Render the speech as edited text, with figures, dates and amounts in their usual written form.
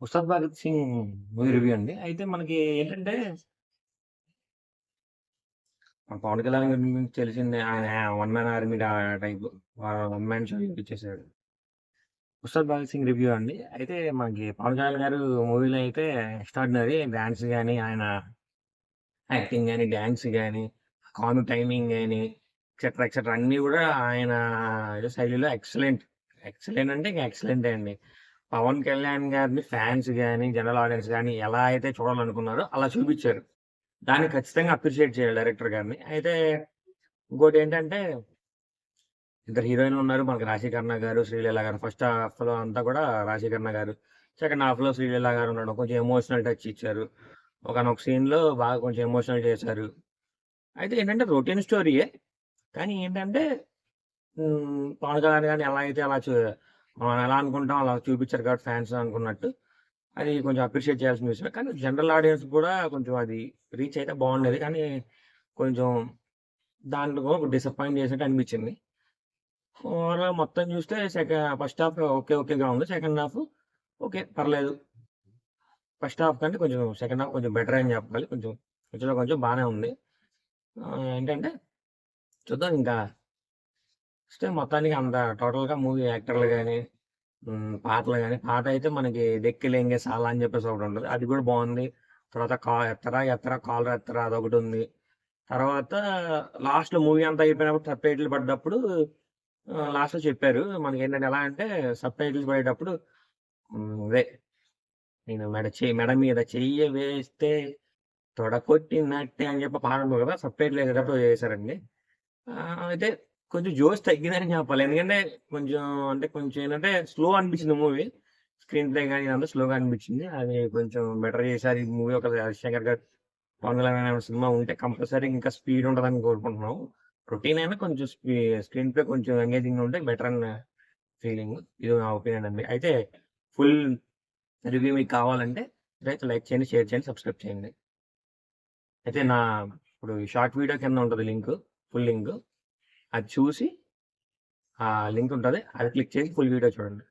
'Ustaad Bhagat Singh' movie review అండి. అయితే మనకి ఏంటంటే, పవన్ కళ్యాణ్ గారి గురించి తెలిసిందే. ఆయన one man army type. One man show ఇచ్చేసాడు. 'ఉస్తాద్ భగత్ సింగ్' రివ్యూ అండి. అయితే మనకి పవన్ కళ్యాణ్ గారు మూవీలో అయితే ఎక్స్ట్రార్డినరీ డాన్స్ గాని, ఆయన యాక్టింగ్ గాని, డాన్స్ గాని, కామిక్ టైమింగ్ గాని, ఎక్సెట్రా, ఎక్సెట్రా అన్నీ గూడా ఆయన ఏదో శైలిలో ఎక్సలెంట్. ఎక్సలెంట్ అంటే ఇంక ఎక్సలెంటే అండి. పవన్ కళ్యాణ్ గారిని ఫ్యాన్స్ గాని, జనరల్ ఆడియన్స్ గాని ఎలా అయితే చూడాలనుకున్నారో అలా చూపిచ్చారు. దాన్ని ఖచ్చితంగా అప్రిషియేట్ చేయాలి డైరెక్టర్ గారిని. అయితే ఇంకోటేంటంటే, ఇద్దరు హీరోయిన్‌లున్నారు. మనకి 'రాశిఖన్నా' గారు, 'శ్రీలీల' గారు. ఫస్ట్ హాఫ్‌లో అంతా కూడా 'రాశిఖన్నా' గారు. సెకండ్ హాఫ్‌లో 'శ్రీలీల' గారు ఉండడం. కొంచెం ఎమోషనల్ టచ్ ఇచ్చారు. ఒకానొక సీన్‌లో బాగా కొంచెం ఎమోషనల్ చేశారు. అయితే ఏంటంటే రొటీన్ స్టోరీయే. కానీ ఏంటంటే పవన్ కళ్యాణ్ గారిని ఎలా అయితే అలా మనం ఎలా అనుకుంటాం అలా చూపిచ్చారు కాబట్టి ఫ్యాన్స్ అనుకున్నట్టు. అది కొంచెం అప్రిషియేట్ చేయాల్సిన విషయమే. కానీ జనరల్ ఆడియన్స్ కూడా కొంచెం అది రీచ్ అయితే బావుండేది. కానీ కొంచెం దాంట్లో కూడా డిసప్పాయింట్ చేసినట్టు అనిపించింది. ఓవరాల్ మొత్తం చూస్తే ఫస్ట్ హాఫ్ ఓకే. ఓకేగా ఉంది. Second half okay. పర్లేదు. ఫస్ట్ హాఫ్ కంటే కొంచెం సెకండ్ హాఫ్ కొంచెం బెటరే అని చెప్పాలి. కొంచెం కొంచెంలో కొంచెం బానే ఉంది. ఏంటంటే చూద్దాం ఇంకా మొత్తానికి అంత టోటల్‌గా మూవీ యాక్టర్లు గాని, పాటలు గాని, పాటయితే మనకి 'దేక్కి లెంగే సాలా' అని చెప్పేసి ఒకటుంటది. అది కూడా బావుంది. తర్వాత 'ఎత్తరా ఎత్తరా కాలర్ ఎత్తరా' అదొకటుంది. తర్వాత లాస్ట్‌లో మూవీ అంతా అయిపోయినప్పుడు సబ్‌టైటిల్ పడ్డప్పుడు లాస్ట్‌లో చెప్పారు. మనకేంటంటే ఎలా అంటే సబ్‌టైటిల్స్ పడేటప్పుడు అదే నేను మెడ మీద చెయ్య వేస్తే తొడ కొట్టినట్టే అని చెప్పి పాటుంటది కదా! సబ్‌టైటిల్ ఎసేటప్పుడు చేశారండి. అయితే కొంచెం జోష్ తగ్గిందని చెప్పాలి. ఎందుకంటే కొంచెం అంటే కొంచెం ఏంటంటే స్లో అనిపించింది మూవీ. స్క్రీన్ ప్లే గాని ఇదంతా స్లోగా అనిపించింది. అది కొంచెం బెటర్ చేశారు. ఈ మూవీ ఒక రాజశేఖర్ గారు, పవన్ కళ్యాణ్ గారి సినిమా ఉంటే కంపల్సరీ ఇంకా స్పీడ్ ఉంటదని కోరుకుంటున్నాం. రొటీన్ అయినా కొంచెం స్క్రీన్ ప్లే కొంచెం ఎంగేజింగ్‌గా ఉంటే బెటర్ అని ఫీలింగ్. ఇది నా ఒపీనియన్ అండి. అయితే ఫుల్ రివ్యూ మీకు కావాలంటే ఇదైతే లైక్ చేయండి, షేర్ చేయండి, సబ్స్క్రైబ్ చేయండి. అయితే ఇప్పుడు ఈ షార్ట్ వీడియో కింద ఉంటది లింకు. Full link. అది చూసి లింక్ ఉంటది. అది క్లిక్ చేసి ఫుల్ వీడియో చూడండి.